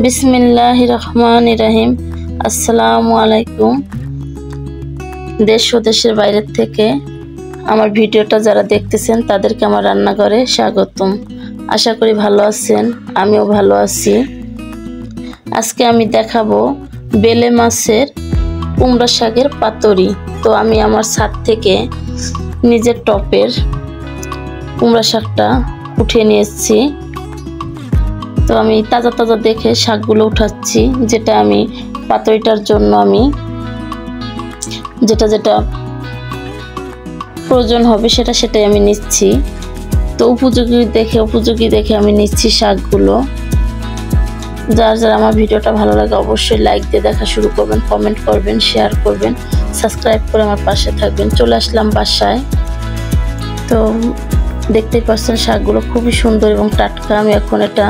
बिस्मिल्लाहिर रहमानिर रहीम। আসসালামু আলাইকুম। দেশ ও দেশের বাইরে থেকে আমার ভিডিওটা যারা দেখতেছেন তাদেরকে আমার রান্নাঘরে স্বাগতম। আশা করি ভালো আছেন, আমিও ভালো আছি। আজকে আমি দেখাবো বেলে মাছের কুমড়া শাকের পাতুরি। তো আমি আমার ছাদ থেকে নিজের টপের কুমড়া শাকটা উঠিয়ে নিয়েছি। তো আমি তাজা তাজা দেখে শাকগুলো উঠাচ্ছি, যেটা আমি পাতুরিটার জন্য আমি যেটা যেটা প্রয়োজন হবে সেটাই আমি নিচ্ছি। তো উপযোগী দেখে আমি নিচ্ছি শাকগুলো। যার আমার ভিডিওটা ভালো লাগে অবশ্যই লাইক দিয়ে দেখা শুরু করবেন, কমেন্ট করবেন, শেয়ার করবেন, সাবস্ক্রাইব করে আমার পাশে থাকবেন। চলে আসলাম বাসায়। তো দেখতেই পাচ্ছেন শাকগুলো খুবই সুন্দর এবং টাটকা। আমি এখন এটা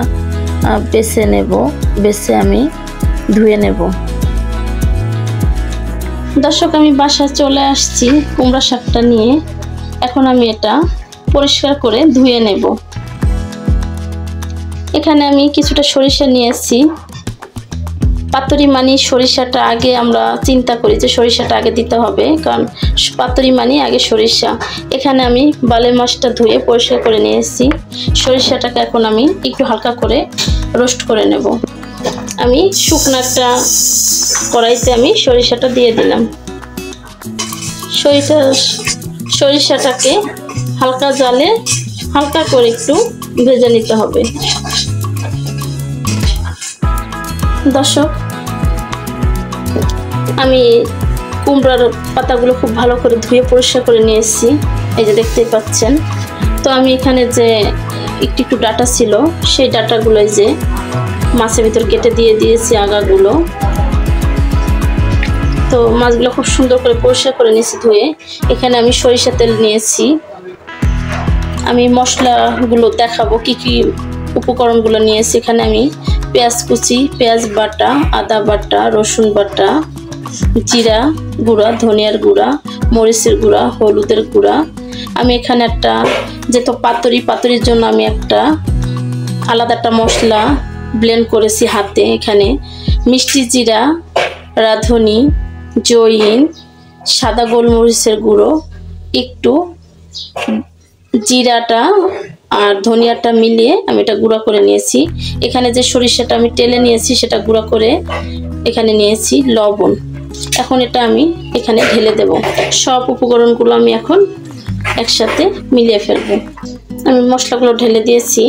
বেছে আমি ধুয়ে নেব। দর্শক, আমি বাসায় চলে আসছি কুমড়া শাকটা নিয়ে। এখন আমি এটা পরিষ্কার করে ধুয়ে নেব। এখানে আমি কিছুটা সরিষা নিয়েছি। পাতুরি মানে সরিষাটা আগে আমরা চিন্তা করি যে সরিষাটা আগে দিতে হবে, কারণ পাতুরি মানে আগে সরিষা। এখানে আমি বালে মাছটা ধুয়ে পরিষ্কার করে নিয়েছি। সরিষাটাকে এখন আমি একটু হালকা করে রোস্ট করে নেব। আমি শুকনো একটা কড়াইতে আমি সরিষাটা দিয়ে দিলাম। সরিষাটাকে হালকা জালে হালকা করে একটু ভেজে নিতে হবে। দর্শক, আমি কুমড়ার পাতাগুলো খুব ভালো করে ধুয়ে পরিষ্কার করে নিয়েছি, এই যে দেখতেই পাচ্ছেন। তো আমি এখানে যে একটু ডাটা ছিল সেই ডাটাগুলো যে মাছের ভিতর কেটে দিয়ে দিয়েছি আগাগুলো। তো মাছগুলো খুব সুন্দর করে পরিষ্কার করে নিয়েছি ধুয়ে। এখানে আমি সরিষা তেল নিয়েছি। আমি মশলাগুলো দেখাবো কি কি উপকরণগুলো নিয়েছি। এখানে আমি পেঁয়াজ কুচি, পেঁয়াজ বাটা, আদা বাটা, রসুন বাটা, জিরা গুঁড়া, ধনিয়ার গুঁড়া, মরিচের গুঁড়া, হলুদের গুঁড়া। আমি এখানে একটা যেহেতু পাতুরির জন্য আমি একটা আলাদা একটা মশলা ব্লেন্ড করেছি হাতে। এখানে মিষ্টি জিরা, রাঁধুনি, জয়িন, সাদা গোলমরিচের গুঁড়ো, একটু জিরাটা আর ধনিয়াটা মিলিয়ে আমি এটা গুঁড়া করে নিয়েছি। এখানে যে সরিষাটা আমি টেলে নিয়েছি সেটা গুঁড়া করে এখানে নিয়েছি, লবণ। এখন এটা আমি এখানে ঢেলে দেব। সব উপকরণগুলো আমি এখন একসাথে মিলিয়ে ফেলবো। আমি মশলাগুলো ঢেলে দিয়েছি।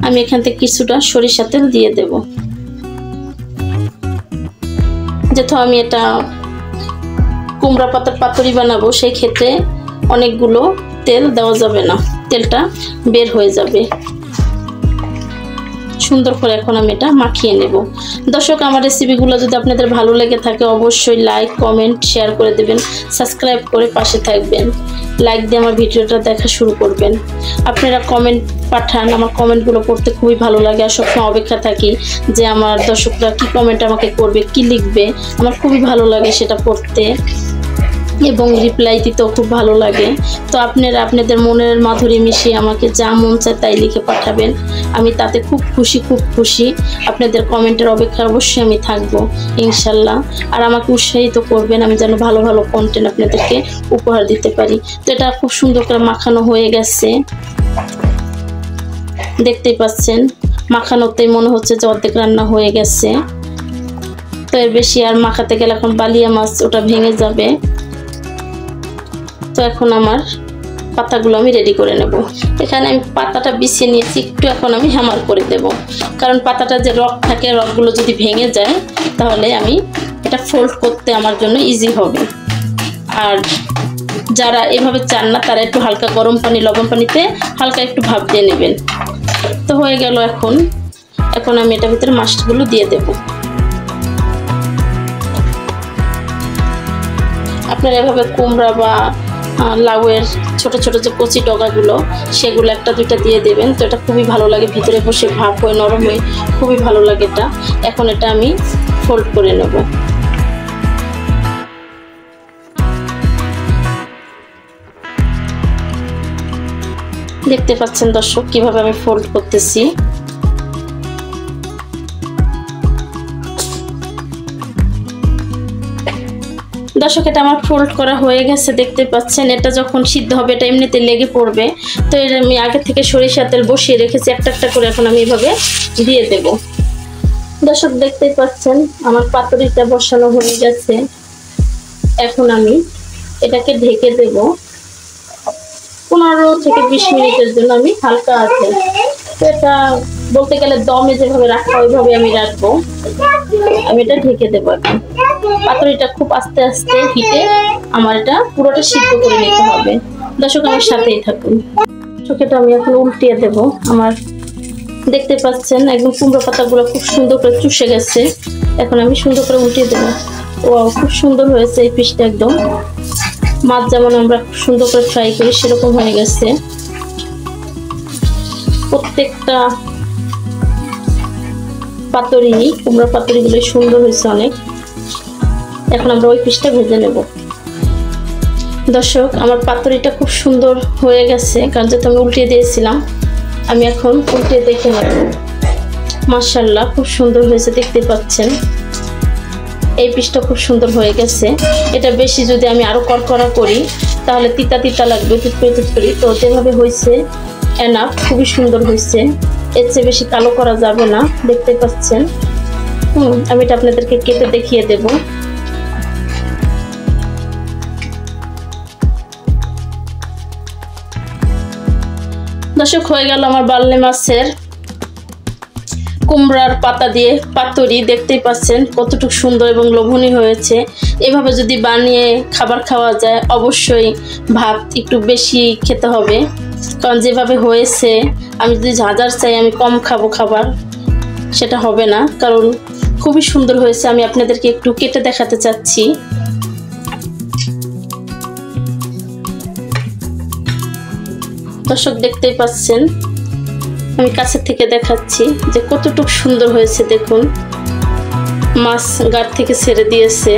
আমি এখান থেকে কিছুটা সরিষা তেল দিয়ে দেব। যেহেতু আমি এটা কুমড়া পাতার পাতুরি বানাবো, সেই ক্ষেত্রে অনেকগুলো তেল দেওয়া যাবে না, তেলটা বের হয়ে যাবে। সুন্দর করে এখন আমি এটা মাখিয়ে নেব। দর্শক, আমার রেসিপিগুলো যদি আপনাদের ভালো লেগে থাকে অবশ্যই লাইক, কমেন্ট, শেয়ার করে দেবেন, সাবস্ক্রাইব করে পাশে থাকবেন। লাইক দিয়ে আমার ভিডিওটা দেখা শুরু করবেন। আপনারা কমেন্ট পাঠান, আমার কমেন্টগুলো পড়তে খুবই ভালো লাগে। আর সবসময় অপেক্ষা থাকি যে আমার দর্শকরা কি কমেন্ট আমাকে করবে, কি লিখবে। আমার খুবই ভালো লাগে সেটা পড়তে এবং রিপ্লাই দিতেও খুব ভালো লাগে। তো আপনারা আপনাদের মনের মাধুরী মিশিয়ে আমাকে যা মন চায় তাই লিখে পাঠাবেন। আমি তাতে খুব খুশি। আপনাদের কমেন্টের অপেক্ষায় অবশ্যই আমি থাকবো ইনশাল্লাহ। আর আমাকে উৎসাহিত করবেন আমি যেন ভালো ভালো কন্টেন্ট আপনাদেরকে উপহার দিতে পারি। তো এটা খুব সুন্দর করে মাখানো হয়ে গেছে, দেখতেই পাচ্ছেন। মাখানোতেই মনে হচ্ছে যে অর্ধেক রান্না হয়ে গেছে। তো এর বেশি আর মাখাতে গেলে এখন বালিয়া মাছ ওটা ভেঙে যাবে। তো এখন আমার পাতাগুলো আমি রেডি করে নেব। এখানে আমি পাতাটা বিছিয়ে নিয়েছি, একটু এখন আমি হ্যামার করে দেব, কারণ পাতাটা যে রক থাকে রকগুলো যদি ভেঙে যায় তাহলে আমি এটা ফোল্ড করতে আমার জন্য ইজি হবে। আর যারা এভাবে চান না তারা একটু হালকা গরম পানি, লবণ পানিতে হালকা একটু ভাপ দিয়ে নেবেন। তো হয়ে গেল। এখন আমি এটার ভিতরে মাছগুলো দিয়ে দেব। আপনারা এভাবে কুমড়া বা লাউয়ের ছোট ছোট যে কচি ডগাগুলো সেগুলো একটা দুইটা দিয়ে দেবেন। তো এটা খুবই ভালো লাগে, ভিতরে বসে ভাপ হয়ে নরম হয়ে খুবই ভালো লাগে এটা। এখন এটা আমি ফোল্ড করে নেব। দেখতে পাচ্ছেন দর্শক কিভাবে আমি ফোল্ড করতেছি। দর্শক এটা আমার ফোল্ড করা হয়ে গেছে, দেখতে পাচ্ছেন। এটা যখন সিদ্ধ হবে এটা এমনিতে লেগে পড়বে, তো এটা আমি আগে থেকে সরিষার তেল বসিয়ে রেখেছি একটা একটা করে। এখন আমি এভাবে দিয়ে দেব। দর্শক দেখতেই পাচ্ছেন আমার পাতুরিটা বসানো হয়ে গেছে। এখন আমি এটাকে ঢেকে দেব 15 থেকে 20 মিনিটের জন্য। আমি হালকা আছে, তো এটা বলতে গেলে দমে যেভাবে রাখা ওইভাবে আমি রাখবো। আমি এটা ঢেকে দেবো। এখন পাতুরিটা খুব আস্তে আস্তে হিটে আমার এটা পুরোটা সিদ্ধ করে নিতে হবে। দর্শক আমার সাথেই থাকুন। এটা আমি এখন উল্টিয়ে দেব। আমার দেখতে পাচ্ছেন একদম কুমড়ো পাতাগুলো খুব সুন্দর করে চুষে গেছে। এখন আমি সুন্দর করে উল্টিয়ে দেবো। ও খুব সুন্দর হয়েছে এই পিসটা। একদম মাছ যেমন আমরা সুন্দর করে ফ্রাই করি সেরকম হয়ে গেছে। প্রত্যেকটা পাতুরি, কুমড়ো পাতুরিগুলো সুন্দর হয়েছে অনেক। এখন আমরা ওই পিসটা ভেজে নেব। দর্শক আমার পাতুরিটা খুব সুন্দর হয়ে গেছে, কারণ যেহেতু আমি উল্টিয়ে দিয়েছিলাম। আমি এখন উল্টে দেখে নেব। মাশাআল্লাহ খুব সুন্দর হয়েছে, দেখতে পাচ্ছেন। এই পিসটা খুব সুন্দর হয়ে গেছে। এটা বেশি যদি আমি আরো করকরা করি তাহলে তিতা তিতা লাগবে, তুতপুরি। তো যেভাবে হয়েছে এনাফ, খুবই সুন্দর হয়েছে। এর চেয়ে বেশি কালো করা যাবে না, দেখতে পাচ্ছেন। আমি এটা আপনাদেরকে কেটে দেখিয়ে দেব। দর্শক হয়ে গেল আমার বার্লে মাছের কুমড়ার পাতা দিয়ে পাতুরি। দেখতেই পাচ্ছেন কতটুকু সুন্দর এবং লোভনীয় হয়েছে। এভাবে যদি বানিয়ে খাবার খাওয়া যায়, অবশ্যই ভাত একটু বেশি খেতে হবে, কারণ যেভাবে হয়েছে আমি যদি ঝাঁঝার চাই আমি কম খাবো খাবার, সেটা হবে না। কারণ খুবই সুন্দর হয়েছে। আমি আপনাদেরকে একটু কেটে দেখাতে চাচ্ছি। দর্শক দেখতেই পাচ্ছেন, আমি কাছে থেকে দেখাচ্ছি যে কতটুকু সুন্দর হয়েছে। দেখুন মাছ গাড় থেকে ছেড়ে দিয়েছে,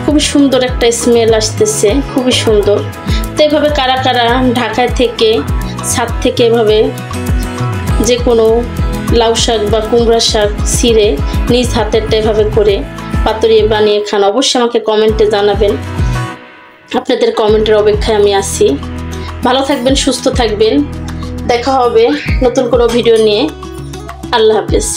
খুবই সুন্দর একটা স্মেল আসতেছে, খুবই সুন্দর। তো এভাবে কারা কারা ঢাকায় থেকে ছাদ থেকে এভাবে যে কোনো লাউ শাক বা কুমড়া শাক ছিঁড়ে নিজ হাতেরটা এভাবে করে পাতুরি বানিয়ে খান, অবশ্যই আমাকে কমেন্টে জানাবেন। আপনাদের কমেন্টের অপেক্ষায় আমি আছি। ভালো থাকবেন, সুস্থ থাকবেন। দেখা হবে নতুন কোনো ভিডিও নিয়ে। আল্লাহ হাফেজ।